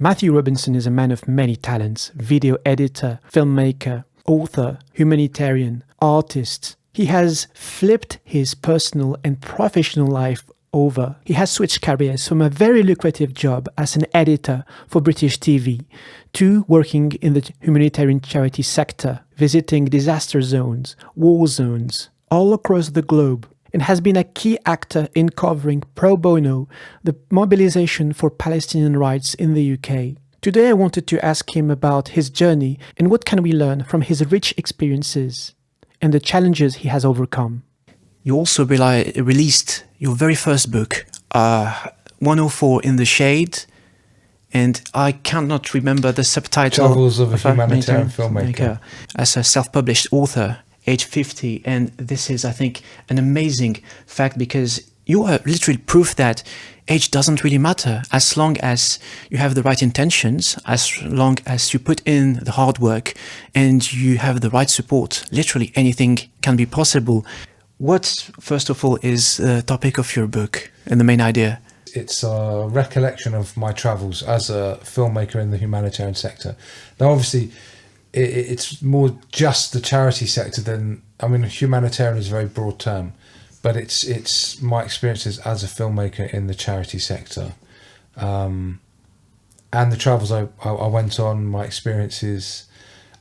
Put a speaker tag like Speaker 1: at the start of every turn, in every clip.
Speaker 1: Matthew Robinson is a man of many talents: video editor, filmmaker, author, humanitarian, artist. He has flipped his personal and professional life over. He has switched careers from a very lucrative job as an editor for British TV to working in the humanitarian charity sector, visiting disaster zones, war zones, all across the globe, and has been a key actor in covering pro bono the mobilization for Palestinian rights in the UK. Today I wanted to ask him about his journey and what can we learn from his rich experiences and the challenges he has overcome.
Speaker 2: You also released your very first book, 104 in the Shade, and I cannot remember the subtitle.
Speaker 3: Travels of a Humanitarian Filmmaker.
Speaker 2: As a self-published author, age 50, and this is, I think, an amazing fact because you are literally proof that age doesn't really matter as long as you have the right intentions, as long as you put in the hard work and you have the right support. Literally anything can be possible. What, first of all, is the topic of your book and the main idea?
Speaker 3: It's a recollection of my travels as a filmmaker in the humanitarian sector. Now, obviously, it's more just the charity sector than, I mean, humanitarian is a very broad term, but it's my experiences as a filmmaker in the charity sector, and the travels I went on, my experiences,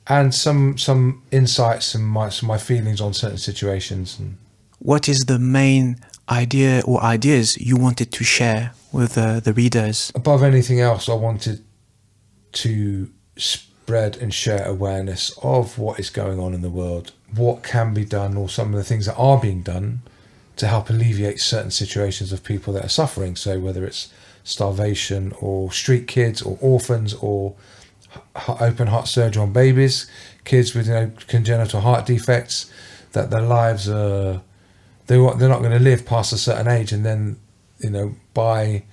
Speaker 3: and some insights and my feelings on certain situations.
Speaker 2: What is the main idea or ideas you wanted to share with the readers?
Speaker 3: Above anything else, I wanted to spread and share awareness of what is going on in the world, what can be done, or some of the things that are being done to help alleviate certain situations of people that are suffering. So whether it's starvation or street kids or orphans or open heart surgery on babies, kids with congenital heart defects, that their lives are, they're not going to live past a certain age, and then by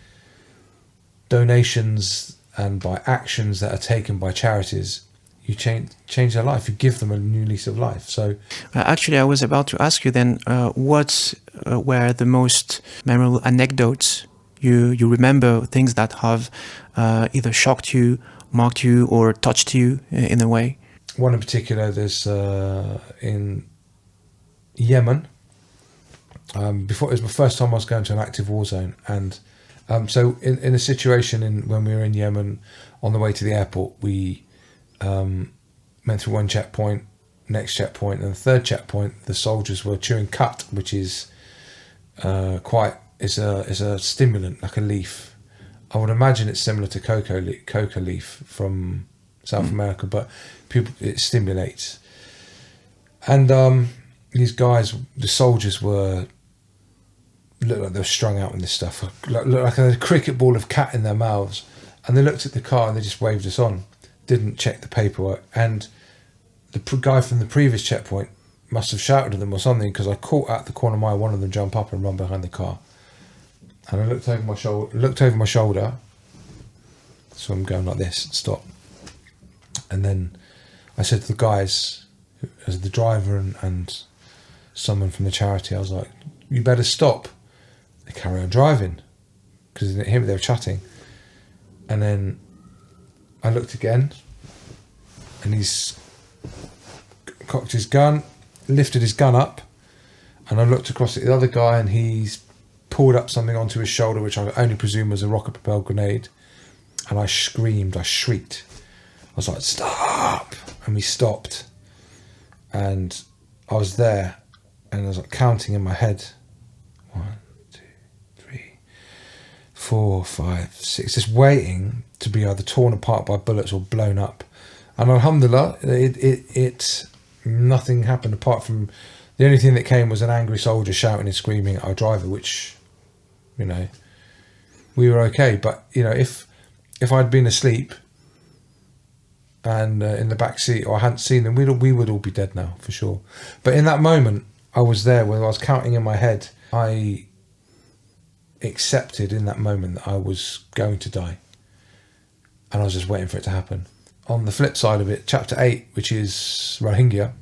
Speaker 3: donations and by actions that are taken by charities, you change their life, you give them a new lease of life. So
Speaker 2: actually I was about to ask you then, what were the most memorable anecdotes you remember, things that have either shocked you, marked you, or touched you in a way?
Speaker 3: One in particular, there's in Yemen. Before, it was my first time I was going to an active war zone, and so in a situation when we were in Yemen, on the way to the airport, we went through one checkpoint, next checkpoint, and the third checkpoint, the soldiers were chewing cut, which is is a stimulant, like a leaf. I would imagine it's similar to coca leaf from South America, but it stimulates. And these guys, the soldiers, looked like they were strung out on this stuff, looked like a cricket ball of cat in their mouths. And they looked at the car and they just waved us on, didn't check the paperwork. And the guy from the previous checkpoint must have shouted at them or something, because I caught out the corner of my eye one of them jump up and run behind the car. And I looked over my shoulder, so I'm going like this, stop. And then I said to the guys, as the driver and someone from the charity, I was like, you better stop. They carry on driving, because they were chatting. And then I looked again, and he's cocked his gun, lifted his gun up, and I looked across at the other guy, and he's pulled up something onto his shoulder, which I only presume was a rocket-propelled grenade. And I screamed, I shrieked. I was like, stop! And we stopped. And I was there, and I was like counting in my head. 1, 2, 3, 4, 5, 6. Just waiting to be either torn apart by bullets or blown up. And alhamdulillah, it nothing happened apart from the only thing that came was an angry soldier shouting and screaming at our driver, which, we were okay. But if I'd been asleep and in the back seat, or I hadn't seen them, we would all be dead now for sure. But in that moment, I was there when I was counting in my head. I accepted in that moment that I was going to die, and I was just waiting for it to happen. On the flip side of it, chapter 8, which is Rohingya,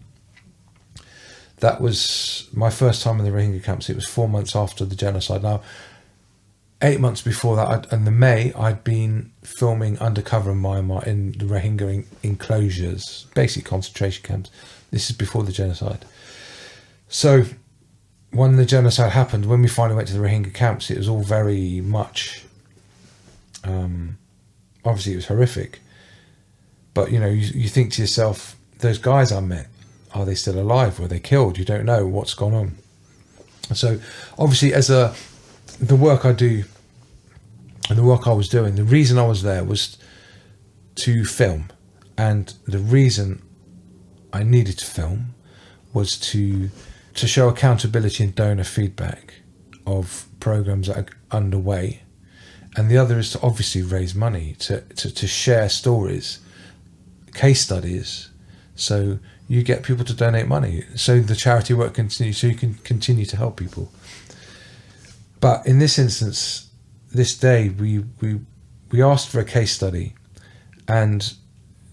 Speaker 3: that was my first time in the Rohingya camps. It was 4 months after the genocide. Now, 8 months before that, in the May, I'd been filming undercover in Myanmar in the Rohingya enclosures, basic concentration camps. This is before the genocide. So when the genocide happened, when we finally went to the Rohingya camps, it was all very much, obviously it was horrific. But, you know, you think to yourself, those guys I met, are they still alive? Were they killed? You don't know what's gone on. So obviously the work I do and the work I was doing, the reason I was there was to film. And the reason I needed to film was to show accountability and donor feedback of programs that are underway. And the other is to obviously raise money, to share stories, case studies, so you get people to donate money, so the charity work continues, so you can continue to help people. But in this instance, this day, we asked for a case study, and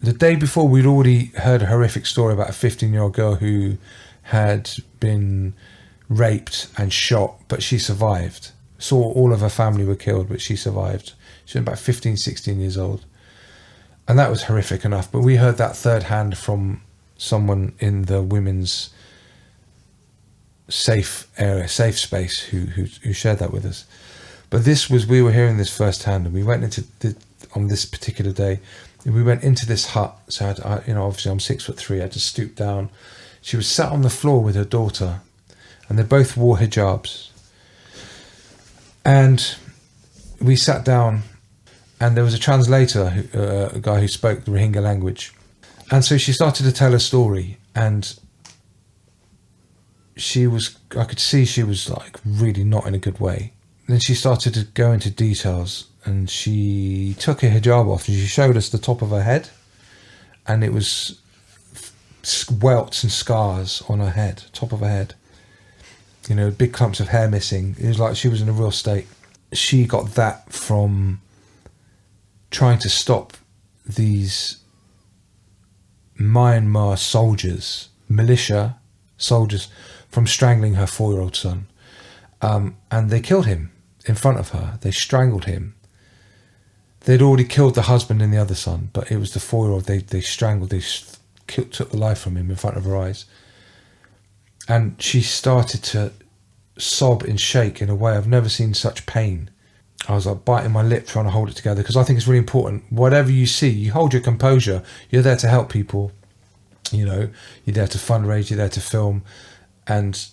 Speaker 3: the day before we'd already heard a horrific story about a 15-year-old girl who had been raped and shot, but she survived. Saw all of her family were killed, but she survived. She was about 15, 16 years old. And that was horrific enough. But we heard that third hand from someone in the women's safe area, safe space, who shared that with us. But we were hearing this firsthand, and we went into on this particular day, we went into this hut. So obviously I'm 6'3", I had to stoop down. She was sat on the floor with her daughter, and they both wore hijabs. And we sat down, and there was a translator, a guy who spoke the Rohingya language. And so she started to tell her story, and I could see she was like really not in a good way. Then she started to go into details, and she took her hijab off and she showed us the top of her head, and it was welts and scars on her head, top of her head. You know, big clumps of hair missing. It was like she was in a real state. She got that from trying to stop these Myanmar soldiers, militia soldiers, from strangling her 4-year-old son. And they killed him in front of her. They strangled him. They'd already killed the husband and the other son, but it was the 4-year-old they strangled. They took the life from him in front of her eyes. And she started to sob and shake in a way I've never seen such pain. I was like biting my lip trying to hold it together, because I think it's really important. Whatever you see, you hold your composure. You're there to help people. You know, you're there to fundraise, you're there to film. And,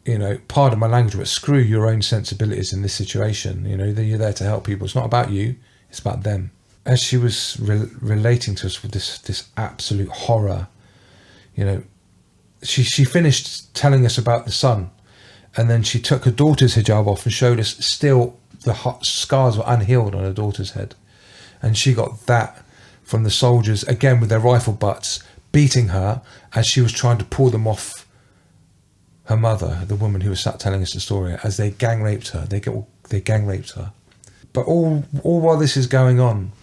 Speaker 3: you know, pardon my language, but screw your own sensibilities in this situation. You know, you're there to help people. It's not about you, it's about them. As she was relating to us with this absolute horror, you know, she finished telling us about the son, and then she took her daughter's hijab off and showed us still the hot scars were unhealed on her daughter's head. And she got that from the soldiers, again with their rifle butts, beating her as she was trying to pull them off her mother, the woman who was sat telling us the story, as they gang raped her. They gang raped her. But all while this is going on,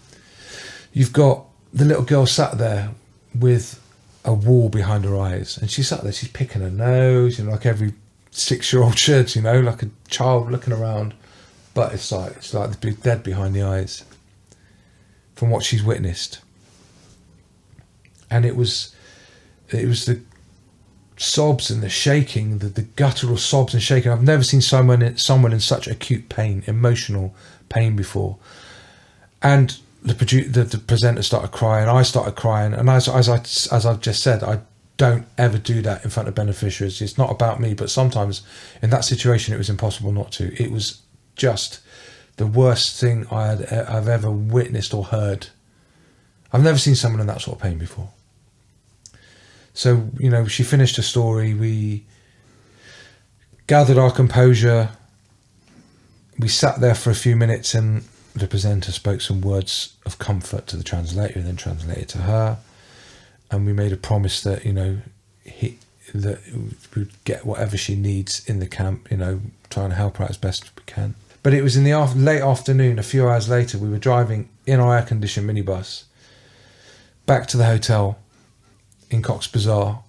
Speaker 3: you've got the little girl sat there with a wall behind her eyes, and she sat there, she's picking her nose, you know, like every 6-year-old should, you know, like a child looking around. But it's like the dead behind the eyes from what she's witnessed. And it was the sobs and the shaking, the guttural sobs and shaking. I've never seen someone in such acute pain, emotional pain before. And the presenter started crying, I started crying, and as I've just said, I don't ever do that in front of beneficiaries. It's not about me, but sometimes in that situation it was impossible not to. It was just the worst thing I've ever witnessed or heard. I've never seen someone in that sort of pain before. So, you know, she finished her story, we gathered our composure, we sat there for a few minutes, and the presenter spoke some words of comfort to the translator, and then translated to her, and we made a promise that, you know, that we'd get whatever she needs in the camp, you know, trying to help her out as best we can. But it was in the late afternoon, a few hours later, we were driving in our air-conditioned minibus back to the hotel in Cox's Bazar,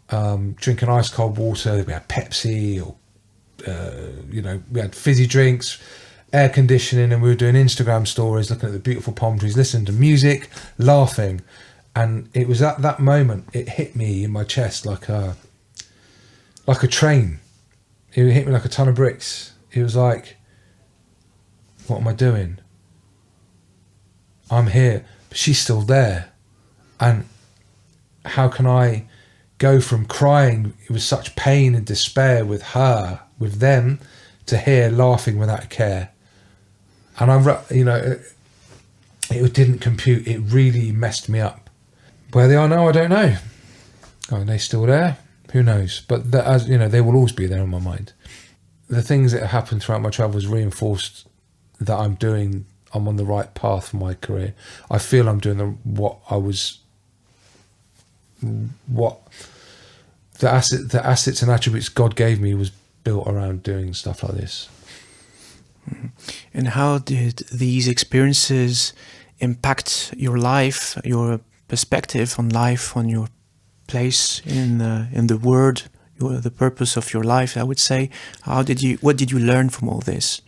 Speaker 3: drinking ice cold water. We had Pepsi, or you know, we had fizzy drinks, air conditioning, and we were doing Instagram stories, looking at the beautiful palm trees, listening to music, laughing. And it was at that moment, it hit me in my chest like a train. It hit me like a ton of bricks. It was like, what am I doing? I'm here, but she's still there. And how can I go from crying with such pain and despair with her, with them, to here laughing without care? And it didn't compute. It really messed me up. Where they are now, I don't know. Are they still there? Who knows? But as you know, they will always be there in my mind. The things that have happened throughout my travels reinforced that I'm on the right path for my career. I feel I'm doing the assets and attributes God gave me was built around doing stuff like this.
Speaker 2: And how did these experiences impact your life, your perspective on life, on your place in the world, the purpose of your life? I would say, what did you learn from all this?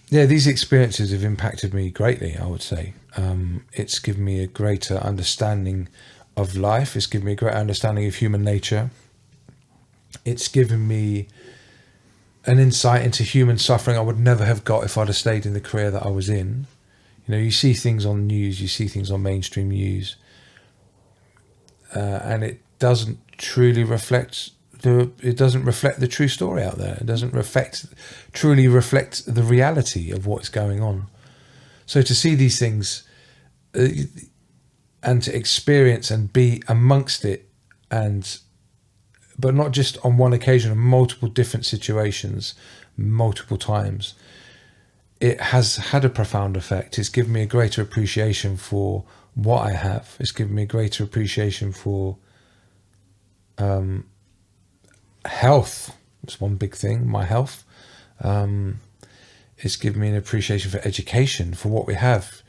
Speaker 3: These experiences have impacted me greatly, I would say. It's given me a greater understanding of life. It's given me a greater understanding of human nature. It's given me an insight into human suffering I would never have got if I'd have stayed in the career that I was in. You know, you see things on news, you see things on mainstream news, and it doesn't truly reflect the true story out there. It doesn't truly reflect the reality of what's going on. So to see these things and to experience and be amongst it, but not just on one occasion, on multiple different situations, multiple times, it has had a profound effect. It's given me a greater appreciation for what I have. It's given me a greater appreciation for health. It's one big thing, my health. It's given me an appreciation for education, for what we have.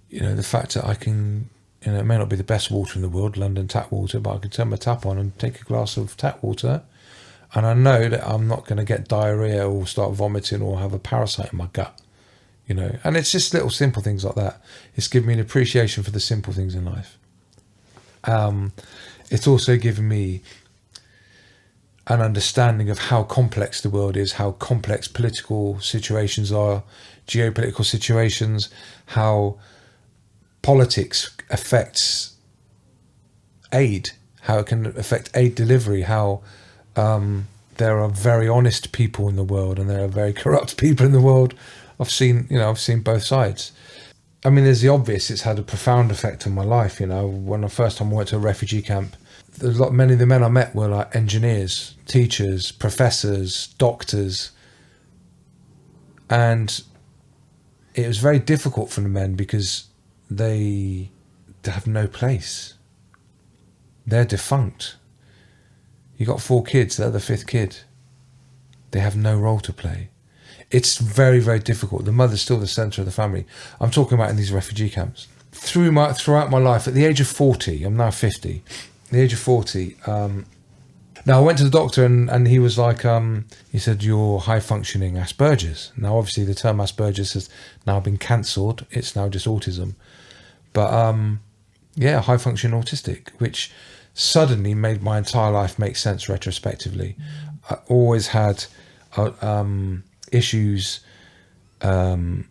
Speaker 3: You know, the fact that I can, it may not be the best water in the world, London tap water, but I can turn my tap on and take a glass of tap water, and I know that I'm not going to get diarrhea or start vomiting or have a parasite in my gut. You know, and it's just little simple things like that. It's given me an appreciation for the simple things in life. It's also given me an understanding of how complex the world is, how complex political situations are, geopolitical situations, how politics affects aid, how it can affect aid delivery, how there are very honest people in the world and there are very corrupt people in the world. I've seen both sides. I mean, there's the obvious. It's had a profound effect on my life. You know, when the first time I went to a refugee camp, many of the men I met were like engineers, teachers, professors, doctors, and it was very difficult for the men because they have no place. They're defunct. You got 4 kids, they're the 5th kid. They have no role to play. It's very, very difficult. The mother's still the centre of the family. I'm talking about in these refugee camps. Throughout my life, at the age of 40, I'm now 50, at the age of 40, now I went to the doctor and he was like, he said, you're high functioning Aspergers. Now obviously the term Aspergers has now been cancelled. It's now just autism. But high functioning autistic, which suddenly made my entire life make sense retrospectively. I always had issues, and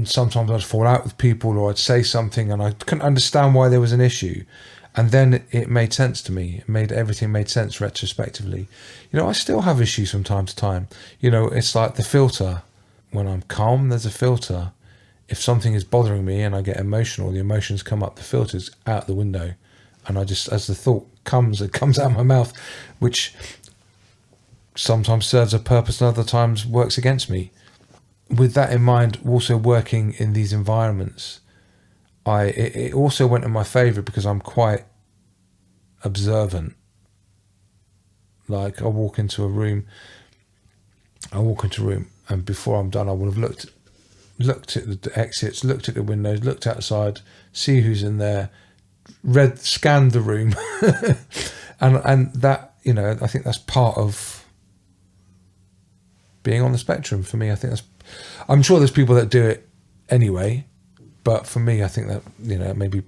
Speaker 3: sometimes I'd fall out with people or I'd say something and I couldn't understand why there was an issue, and then it made sense to me. Everything made sense retrospectively. You know, I still have issues from time to time. You know, it's like the filter. When I'm calm, there's a filter. If something is bothering me and I get emotional, the emotions come up, the filter's out the window, and I just, as the thought comes, it comes out of my mouth, which sometimes serves a purpose and other times works against me. With that in mind, also working in these environments, it also went in my favour because I'm quite observant. Like I walk into a room, and before I'm done, I will have looked at the exits, looked at the windows, looked outside, see who's in there, scanned the room, and that, you know, I think that's part of being on the spectrum. For me, I think that's, I'm sure there's people that do it anyway, but for me, I think that, you know, maybe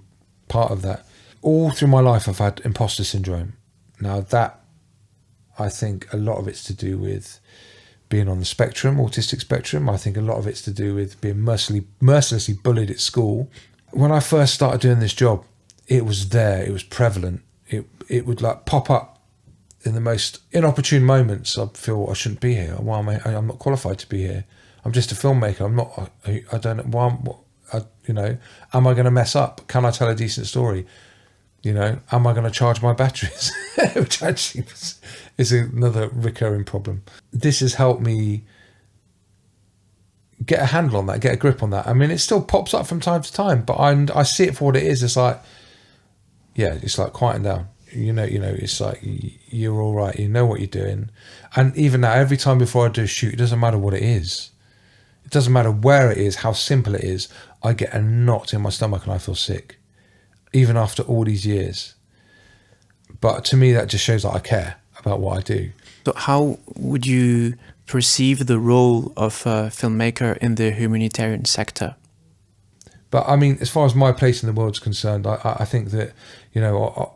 Speaker 3: part of that. All through my life, I've had imposter syndrome. Now that, I think a lot of it's to do with being on the spectrum, autistic spectrum. I think a lot of it's to do with being mercilessly bullied at school. When I first started doing this job, it was there, it was prevalent. It would like pop up in the most inopportune moments. I'd feel I shouldn't be here. Why am I'm not qualified to be here. I'm just a filmmaker. I'm not, I don't know, why, you know, am I going to mess up? Can I tell a decent story? You know, am I going to charge my batteries? Which actually is another recurring problem. This has helped me get a handle on that, get a grip on that. I mean, it still pops up from time to time, but I see it for what it is. It's like, yeah, it's like quieten down. You know, it's like, you're all right. You know what you're doing. And even now, every time before I do a shoot, it doesn't matter what it is. It doesn't matter where it is, how simple it is. I get a knot in my stomach and I feel sick, even after all these years. But to me, that just shows that I care about what I do.
Speaker 2: So how would you perceive the role of a filmmaker in the humanitarian sector?
Speaker 3: But I mean, as far as my place in the world is concerned, I think that, you know,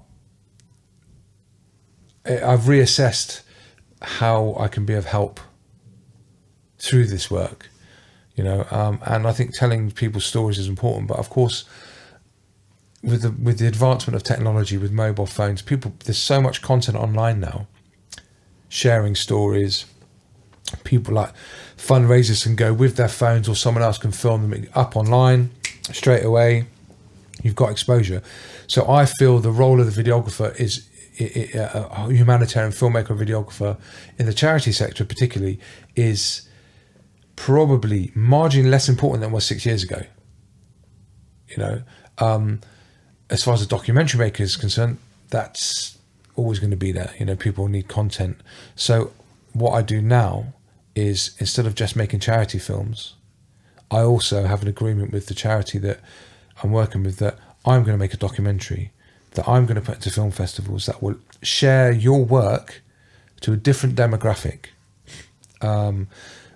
Speaker 3: I've reassessed how I can be of help through this work, you know, and I think telling people's stories is important. But of course, with the advancement of technology, with mobile phones, there's so much content online now, sharing stories. People like fundraisers can go with their phones, or someone else can film them up online straight away. You've got exposure. So I feel the role of the videographer is a humanitarian filmmaker, videographer in the charity sector particularly, is probably marginally less important than it was 6 years ago. You know, as far as the documentary maker is concerned, that's always going to be there. You know, people need content. So what I do now is, instead of just making charity films, I also have an agreement with the charity that I'm working with, that I'm going to make a documentary that I'm going to put into film festivals that will share your work to a different demographic.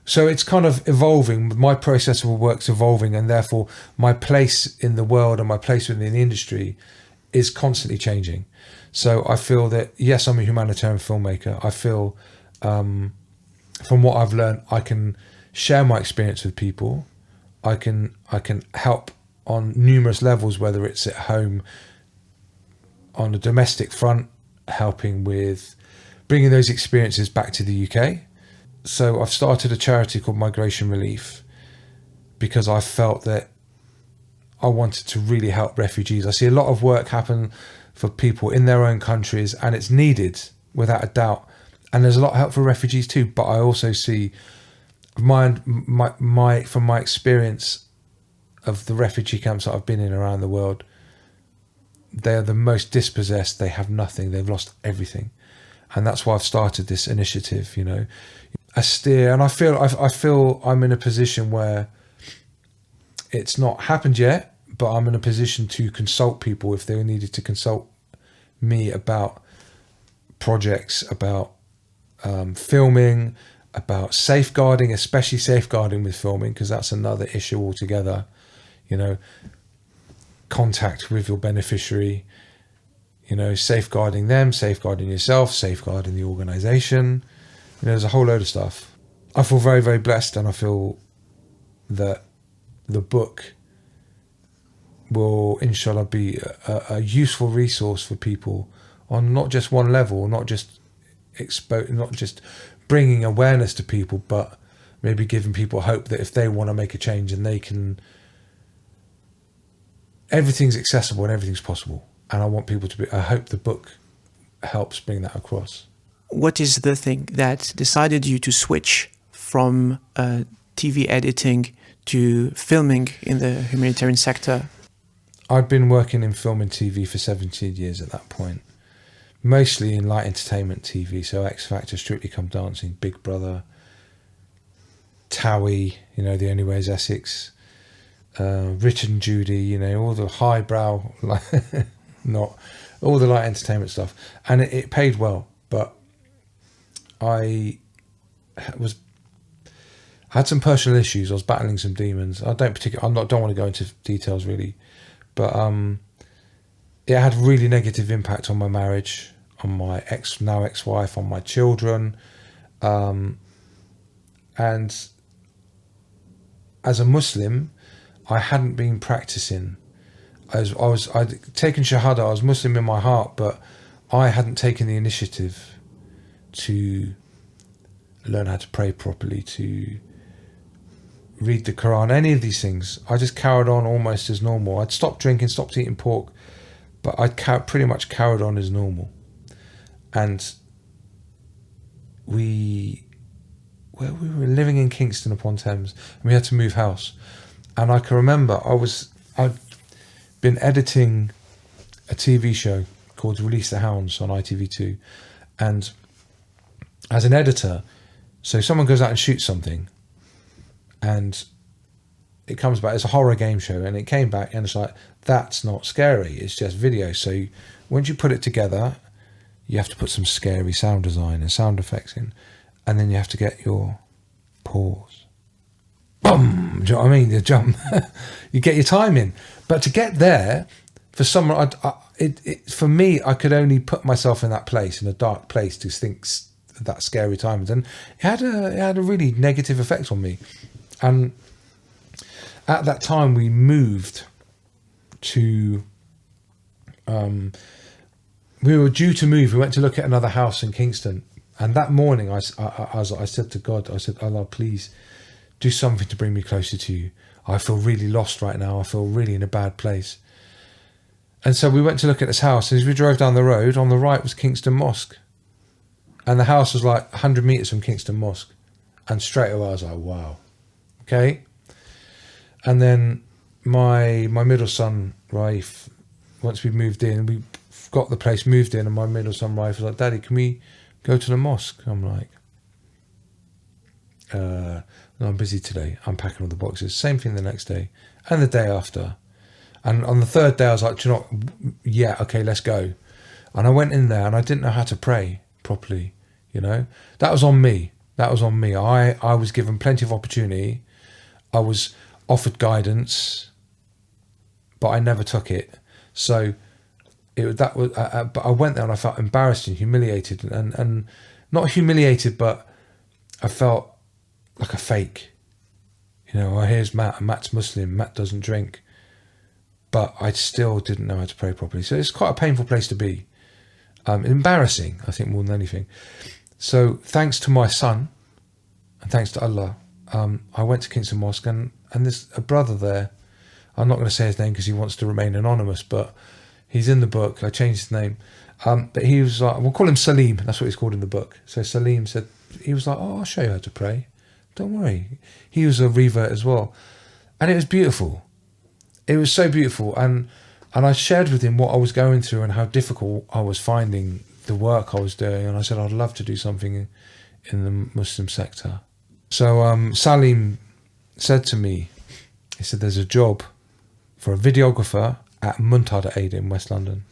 Speaker 3: So it's kind of evolving. My process of work's evolving, and therefore my place in the world and my place within the industry is constantly changing. So I feel that, yes, I'm a humanitarian filmmaker. I feel from what I've learned, I can share my experience with people. I can help on numerous levels, whether it's at home, on a domestic front, helping with bringing those experiences back to the UK. So I've started a charity called Migration Relief because I felt that I wanted to really help refugees. I see a lot of work happen for people in their own countries, and it's needed without a doubt. And there's a lot of help for refugees too. But I also see from my experience of the refugee camps that I've been in around the world, they are the most dispossessed. They have nothing. They've lost everything. And that's why I've started this initiative, you know, a steer. And I feel I'm in a position where it's not happened yet, but I'm in a position to consult people if they needed to consult me about projects, about filming, about safeguarding, especially safeguarding with filming, because that's another issue altogether, you know, contact with your beneficiary, you know, safeguarding them, safeguarding yourself, safeguarding the organization. You know, there's a whole load of stuff. I feel very, very blessed, and I feel that the book will, inshallah, be a useful resource for people on not just one level, not just bringing awareness to people, but maybe giving people hope that if they want to make a change, and they can, everything's accessible and everything's possible. And I want people to be, I hope the book helps bring that across.
Speaker 2: What is the thing that decided you to switch from TV editing to filming in the humanitarian sector?
Speaker 3: I'd been working in film and TV for 17 years at that point, mostly in light entertainment TV. So X Factor, Strictly Come Dancing, Big Brother, Towie, you know, The Only Way is Essex, Richard and Judy, you know, all the highbrow, not all the light entertainment stuff. And it paid well, but I was I had some personal issues. I was battling some demons. Don't want to go into details really, but it had really negative impact on my marriage, on my ex-wife, on my children, and as a Muslim, I hadn't been practicing. I'd taken Shahada. I was Muslim in my heart, but I hadn't taken the initiative to learn how to pray properly, to read the Quran, any of these things. I just carried on almost as normal. I'd stopped drinking, stopped eating pork, but I'd pretty much carried on as normal. And we were living in Kingston upon Thames, and we had to move house. And I can remember I'd been editing a TV show called Release the Hounds on ITV2, and as an editor, so someone goes out and shoots something, and it comes back, it's a horror game show, and it came back and it's like, that's not scary, it's just video. So once you put it together, you have to put some scary sound design and sound effects in, and then you have to get your pause, boom, do you know what I mean? You jump, you get your time in. But to get there, for someone, for me, I could only put myself in that place, in a dark place, to think that scary times, and it had a really negative effect on me. And at that time, we moved to. We were due to move. We went to look at another house in Kingston, and that morning, I said to God, I said, Allah, please do something to bring me closer to you. I feel really lost right now. I feel really in a bad place. And so we went to look at this house, and as we drove down the road, on the right was Kingston Mosque. And the house was like 100 metres from Kingston Mosque. And straight away I was like, wow. Okay. And then my middle son, Raif, once we moved in, we got the place, moved in, and my middle son, Raif, was like, Daddy, can we go to the mosque? I'm like, no, I'm busy today. I'm packing all the boxes. Same thing the next day and the day after. And on the third day, I was like, do you know what? Yeah, okay, let's go. And I went in there, and I didn't know how to pray properly, you know. That was on me. I was given plenty of opportunity. I was offered guidance, but I never took it. So but I went there and I felt embarrassed and humiliated, and not humiliated, but I felt like a fake. You know, here's Matt, and Matt's Muslim, Matt doesn't drink, but I still didn't know how to pray properly. So it's quite a painful place to be. Embarrassing, I think, more than anything. So thanks to my son, and thanks to Allah, I went to Kingston Mosque, and there's a brother there. I'm not going to say his name because he wants to remain anonymous, but he's in the book. I changed his name. But he was like, we'll call him Salim. That's what he's called in the book. So Salim said, he was like, oh, I'll show you how to pray. Don't worry. He was a revert as well. And it was beautiful. It was so beautiful. And I shared with him what I was going through and how difficult I was finding the work I was doing. And I said, I'd love to do something in the Muslim sector. So Salim said to me, he said, there's a job for a videographer at Muntada Aid in West London.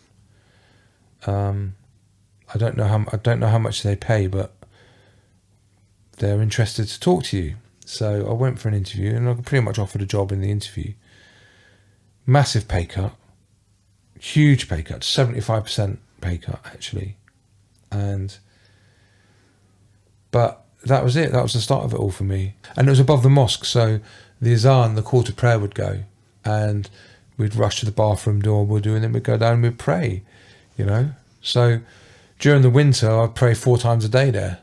Speaker 3: I don't know how much they pay, but they're interested to talk to you. So I went for an interview, and I pretty much offered a job in the interview. Massive pay cut, huge pay cut, 75% pay cut actually, but that was it. That was the start of it all for me, and it was above the mosque, so the azan, the call to prayer, would go, and we'd rush to the bathroom door, and then we'd go down and we'd pray, you know. So during the winter, I'd pray 4 times a day there,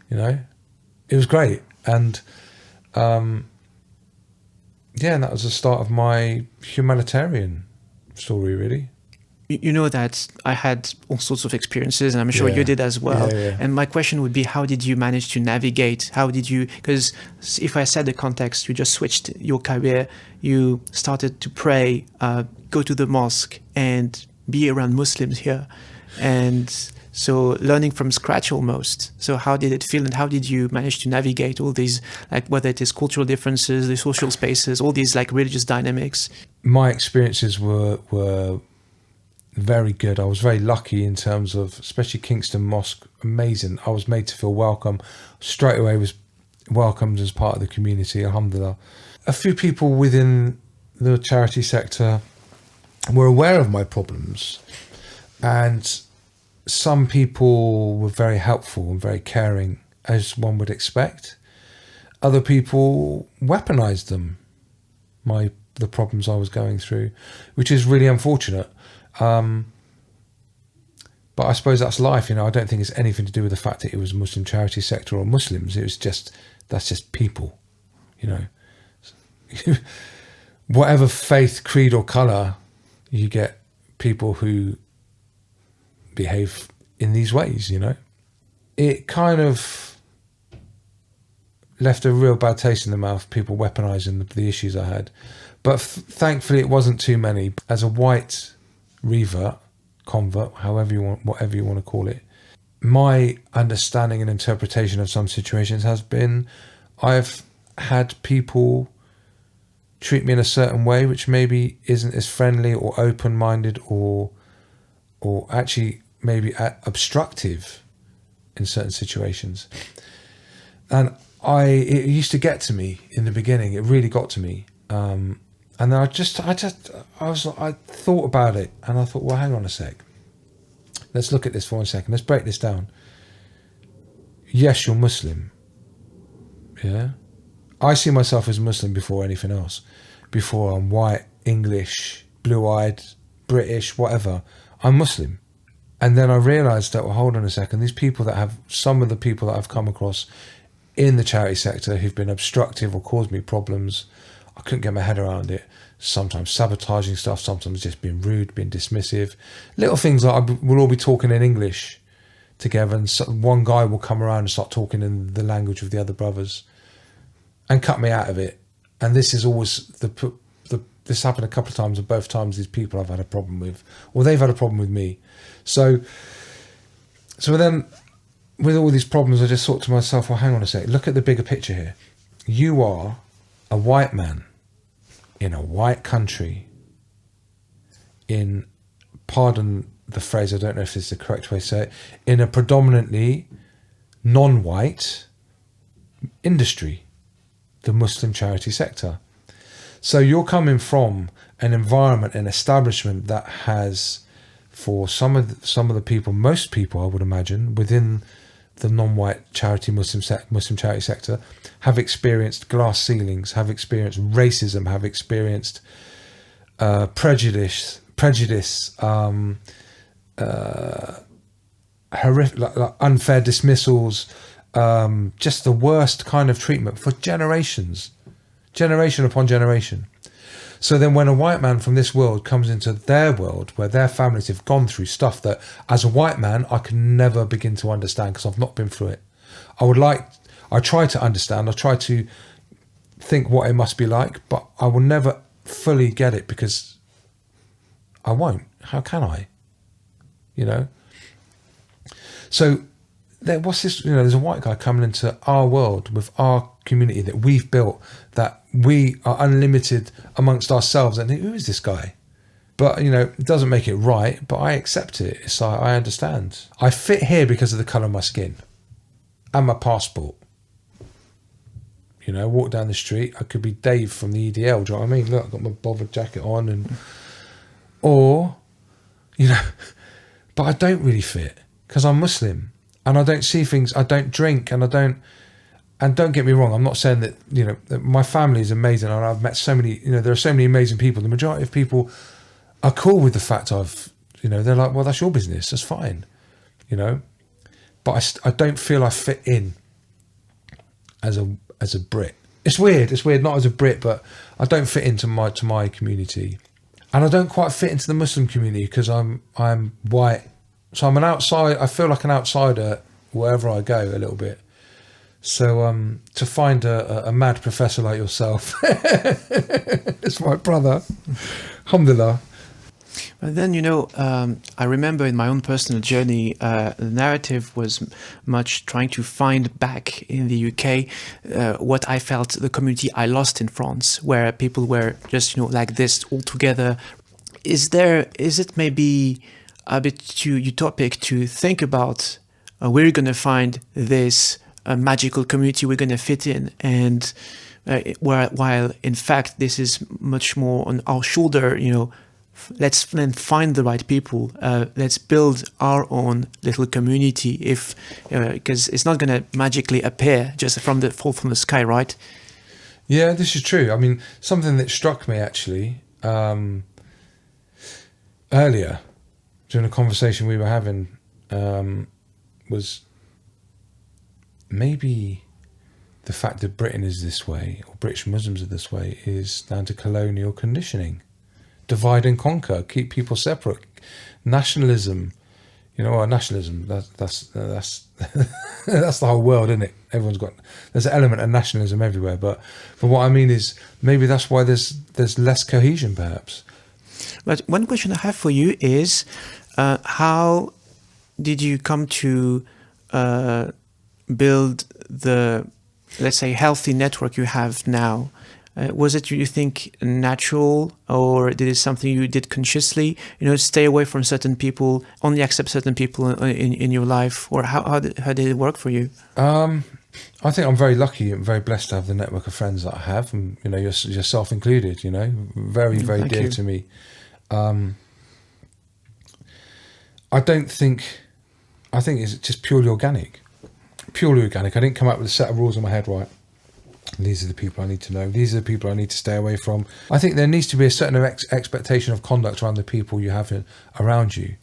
Speaker 3: you know. It was great, and and that was the start of my humanitarian story, really.
Speaker 2: You know that I had all sorts of experiences, and I'm sure you did as well.
Speaker 3: Yeah.
Speaker 2: And my question would be, how did you manage to navigate? How did you, because if I set the context, you just switched your career, you started to pray, go to the mosque and be around Muslims here. And so learning from scratch almost. So how did it feel, and how did you manage to navigate all these, like whether it is cultural differences, the social spaces, all these like religious dynamics?
Speaker 3: My experiences were very good. I was very lucky in terms of, especially Kingston Mosque, amazing. I was made to feel welcome. Straight away was welcomed as part of the community, alhamdulillah. A few people within the charity sector were aware of my problems, and some people were very helpful and very caring, as one would expect. Other people weaponized them, the problems I was going through, which is really unfortunate. But I suppose that's life, I don't think it's anything to do with the fact that it was a Muslim charity sector or Muslims. It was that's just people, Whatever faith, creed or colour, you get people who behave in these ways, It kind of left a real bad taste in the mouth, people weaponising the issues I had. But thankfully it wasn't too many. As a white convert, whatever you want to call it, my understanding and interpretation of some situations has been, I've had people treat me in a certain way which maybe isn't as friendly or open-minded or actually maybe obstructive in certain situations. And it used to get to me in the beginning. It really got to me. And then I thought about it, and I thought, well, hang on a sec. Let's look at this for 1 second. Let's break this down. Yes, you're Muslim. Yeah. I see myself as Muslim before anything else. Before I'm white, English, blue-eyed, British, whatever. I'm Muslim. And then I realised that, well, hold on a second. Some of the people that I've come across in the charity sector who've been obstructive or caused me problems, I couldn't get my head around it. Sometimes sabotaging stuff, sometimes just being rude, being dismissive. Little things like we'll all be talking in English together, and one guy will come around and start talking in the language of the other brothers and cut me out of it. And this is always this happened a couple of times, and both times these people I've had a problem with, or they've had a problem with me. So then with all these problems, I just thought to myself, well, hang on a sec, look at the bigger picture here. You are a white man in a white country, pardon the phrase, I don't know if this is the correct way to say it, in a predominantly non-white industry, the Muslim charity sector. So you're coming from an environment, an establishment that has, for some of the people, most people I would imagine, within the non-white charity Muslim charity sector, have experienced glass ceilings, have experienced racism, have experienced prejudice, horrific, like unfair dismissals, just the worst kind of treatment for generation upon generation. So then when a white man from this world comes into their world, where their families have gone through stuff that as a white man I can never begin to understand because I've not been through it. I try to understand, I try to think what it must be like, but I will never fully get it because I won't. How can I? So what's this? There's a white guy coming into our world with our community that we've built, that we are unlimited amongst ourselves. And who is this guy? But, it doesn't make it right, but I accept it. It's like, I understand. I fit here because of the colour of my skin and my passport. Walk down the street, I could be Dave from the EDL, do you know what I mean? Look, I've got my bothered jacket on but I don't really fit because I'm Muslim and I don't see things, I don't drink and don't get me wrong, I'm not saying that, that my family is amazing and I've met so many, there are so many amazing people. The majority of people are cool with the fact they're like, well, that's your business, that's fine, but I don't feel I fit in as a Brit. It's weird, not as a Brit, but I don't fit into my community. And I don't quite fit into the Muslim community because I'm white. So I'm an outside. I feel like an outsider wherever I go a little bit. So to find a mad professor like yourself, it's my brother, alhamdulillah.
Speaker 2: But then, I remember in my own personal journey, the narrative was much trying to find back in the UK what I felt the community I lost in France, where people were just, like this all together. Is it maybe a bit too utopic to think about we're going to find this a magical community we're going to fit in, and while in fact this is much more on our shoulder. Let's then find the right people. Let's build our own little community. Because it's not going to magically appear just fall from the sky, right?
Speaker 3: Yeah, this is true. I mean, something that struck me actually earlier during a conversation we were having was maybe the fact that Britain is this way, or British Muslims are this way, is down to colonial conditioning. Divide and conquer, keep people separate. Nationalism, nationalism, that's that's the whole world, isn't it? There's an element of nationalism everywhere, but what I mean is maybe that's why there's less cohesion, perhaps.
Speaker 2: But one question I have for you is, how did you come to build the, let's say, healthy network you have now? Was it, you think, natural, or did it something you did consciously? Stay away from certain people, only accept certain people in your life, or how did it work for you?
Speaker 3: I think I'm very lucky and very blessed to have the network of friends that I have, and yourself included. Very
Speaker 2: Thank
Speaker 3: dear
Speaker 2: you.
Speaker 3: to me. I think it's just purely organic. I didn't come up with a set of rules in my head, right? These are the people I need to know. These are the people I need to stay away from. I think there needs to be a certain expectation of conduct around the people you have around you.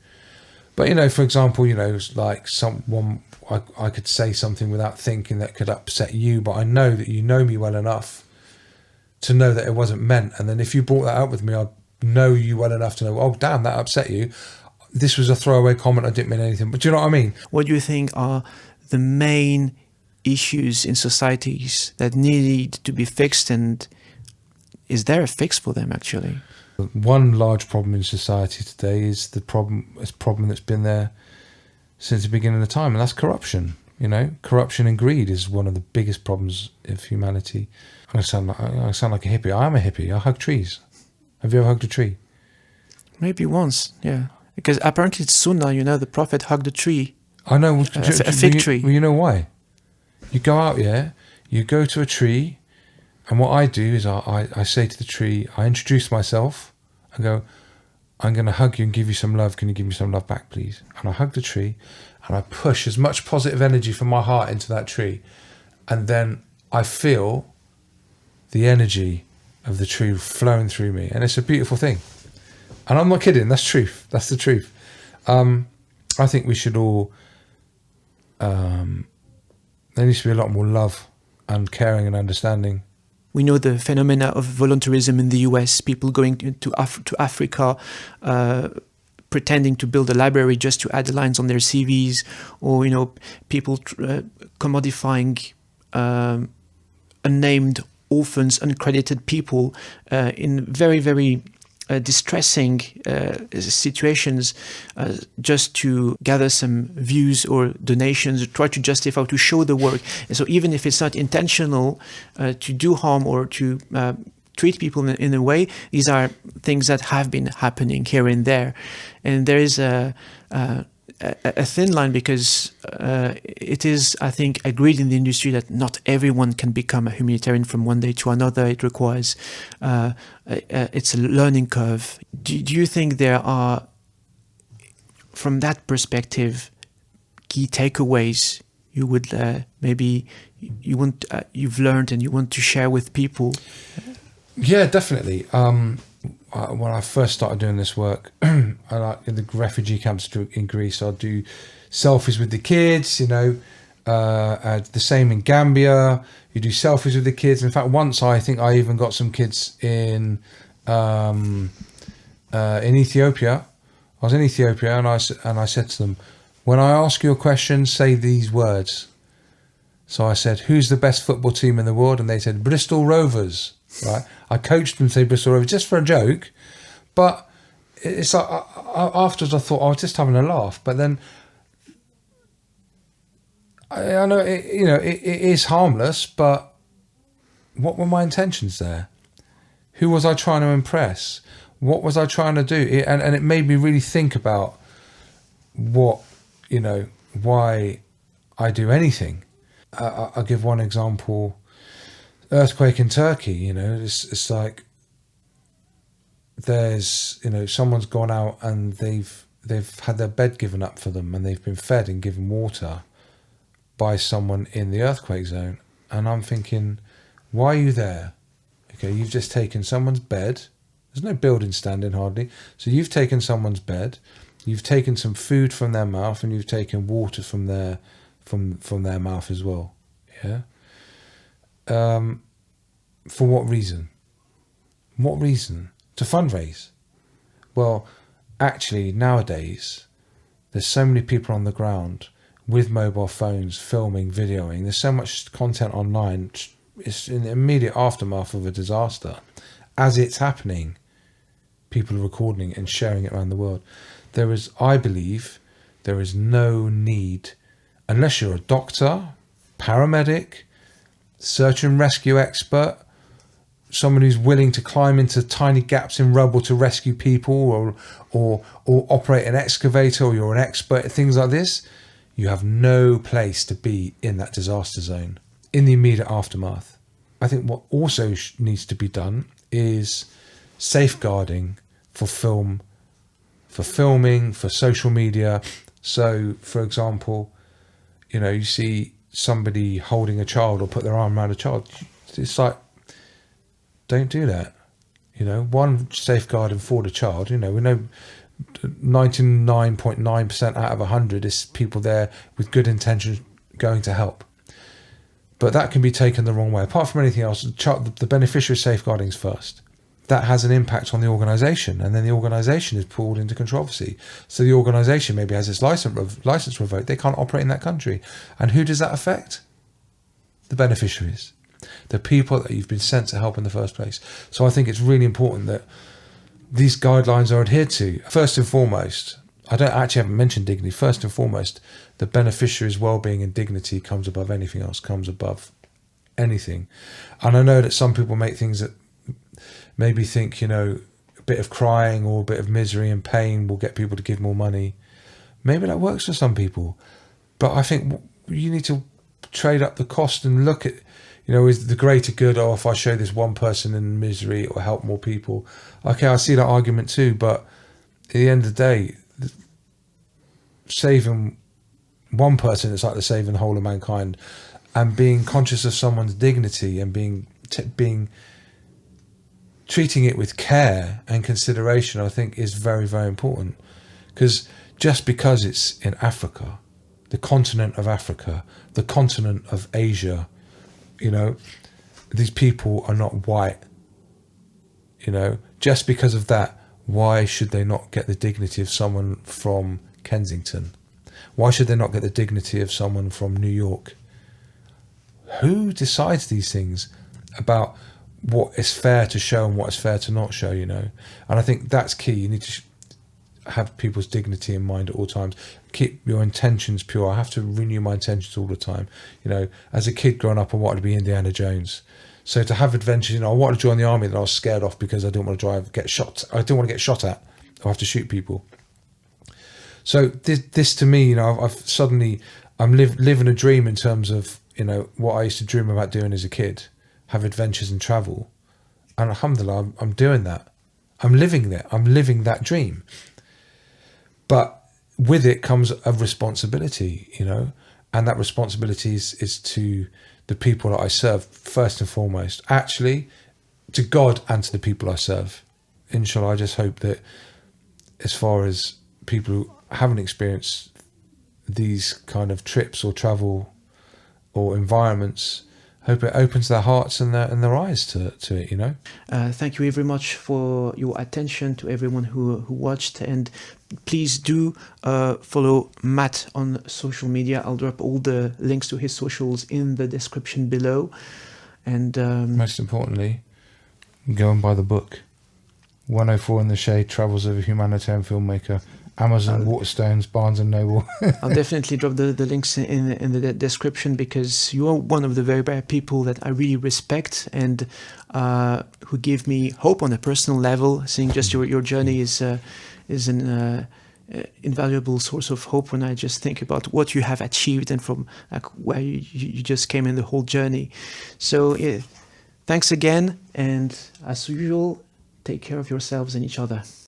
Speaker 3: But, for example, like someone, I could say something without thinking that could upset you, but I know that you know me well enough to know that it wasn't meant. And then if you brought that up with me, I'd know you well enough to know, oh, damn, that upset you. This was a throwaway comment. I didn't mean anything. But do you know what I mean?
Speaker 2: What do you think are the main issues in societies that need to be fixed, and is there a fix for them actually?
Speaker 3: One large problem in society today is a problem that's been there since the beginning of time, and that's corruption. Corruption and greed is one of the biggest problems of humanity. I sound like a hippie. I am a hippie. I hug trees. Have you ever hugged a tree?
Speaker 2: Maybe once, yeah. Because apparently it's Sunnah, the Prophet hugged a tree.
Speaker 3: I know.
Speaker 2: A fig tree.
Speaker 3: Well, you know why? You go out, you go to a tree, and what I do is I say to the tree, I introduce myself, I go, I'm going to hug you and give you some love. Can you give me some love back, please? And I hug the tree, and I push as much positive energy from my heart into that tree. And then I feel the energy of the tree flowing through me. And it's a beautiful thing. And I'm not kidding. That's truth. That's the truth. I think we should all... there needs to be a lot more love and caring and understanding.
Speaker 2: We know the phenomena of voluntarism in the US, people going to Africa, pretending to build a library just to add lines on their CVs, or, people commodifying unnamed orphans, uncredited people in very, very distressing situations just to gather some views or donations, or try to justify, to show the work. And so even if it's not intentional to do harm or to treat people in a way, these are things that have been happening here and there. And there is a thin line, because it is, I think, agreed in the industry that not everyone can become a humanitarian from one day to another. It requires, it's a learning curve. Do you think there are, from that perspective, key takeaways you would you've learned and you want to share with people?
Speaker 3: Yeah, definitely. When I first started doing this work, in the refugee camps in Greece, I'd do selfies with the kids, the same in Gambia. You do selfies with the kids. In fact, once I think I even got some kids in Ethiopia. I was in Ethiopia, and I said to them, when I ask you a question, say these words. So I said, who's the best football team in the world? And they said, Bristol Rovers. Right? I coached them to say Bristol Rovers just for a joke, but it's like afterwards I thought I was just having a laugh. But then I know it is harmless, but what were my intentions there? Who was I trying to impress? What was I trying to do? And it made me really think about why I do anything. I'll give one example. Earthquake in Turkey, you know, it's like there's, you know, someone's gone out and they've had their bed given up for them and they've been fed and given water by someone in the earthquake zone. And I'm thinking, why are you there? Okay, you've just taken someone's bed. There's no building standing hardly. So you've taken someone's bed, you've taken some food from their mouth, and you've taken water from their mouth as well. Yeah. For what reason? What reason? To fundraise? Well, actually, nowadays, there's so many people on the ground with mobile phones filming, videoing. There's so much content online. It's in the immediate aftermath of a disaster. As it's happening, people are recording it and sharing it around the world. I believe, there is no need, unless you're a doctor, paramedic, search and rescue expert, someone who's willing to climb into tiny gaps in rubble to rescue people, or operate an excavator, or you're an expert at things like this, you have no place to be in that disaster zone in the immediate aftermath. I think what also needs to be done is safeguarding for filming, for social media. So, for example, you know, you see somebody holding a child or put their arm around a child. It's like, don't do that. You know, one, safeguarding for the child. You know, we know 99.9% out of 100 is people there with good intentions going to help. But that can be taken the wrong way. Apart from anything else, the beneficiary safeguarding is first. That has an impact on the organisation, and then the organisation is pulled into controversy. So the organisation maybe has its license revoked. They can't operate in that country. And who does that affect? The beneficiaries, the people that you've been sent to help in the first place. So I think it's really important that these guidelines are adhered to. First and foremost, I haven't mentioned dignity. First and foremost, the beneficiary's well-being and dignity comes above anything else, comes above anything. And I know that some people make things that maybe think, you know, a bit of crying or a bit of misery and pain will get people to give more money. Maybe that works for some people. But I think you need to trade up the cost and look at, you know, is the greater good, or if I show this one person in misery, it will help more people. Okay, I see that argument too, but at the end of the day, saving one person is like the saving the whole of mankind. And being conscious of someone's dignity and treating it with care and consideration, I think, is very, very important. Because just because it's in Africa, the continent of Africa, the continent of Asia, you know, these people are not white. You know, just because of that, why should they not get the dignity of someone from Kensington? Why should they not get the dignity of someone from New York? Who decides these things about what is fair to show and what is fair to not show, you know? And I think that's key. You need to have people's dignity in mind at all times. Keep your intentions pure. I have to renew my intentions all the time. You know, as a kid growing up, I wanted to be Indiana Jones. So to have adventures, you know, I wanted to join the army that I was scared of because I didn't want to get shot. I didn't want to get shot at or have to shoot people. So this to me, you know, I'm living a dream in terms of, you know, what I used to dream about doing as a kid. Have adventures and travel, and alhamdulillah, I'm doing that. I'm living that. I'm living that dream. But with it comes a responsibility, you know, and that responsibility is to the people that I serve first and foremost. Actually, to God and to the people I serve. Inshallah, I just hope that as far as people who haven't experienced these kind of trips or travel or environments, hope it opens their hearts and their eyes to it, you know.
Speaker 2: Thank you very much for your attention to everyone who watched, and please do follow Matt on social media. I'll drop all the links to his socials in the description below. And
Speaker 3: most importantly, go and buy the book 104 in the Shade, Travels of a Humanitarian Filmmaker. Amazon, Waterstones, Barnes and Noble.
Speaker 2: I'll definitely drop the links in the description, because you are one of the very rare people that I really respect and who give me hope on a personal level. Seeing just your journey is invaluable source of hope when I just think about what you have achieved and from like where you just came in the whole journey. So yeah, thanks again, and as usual, take care of yourselves and each other.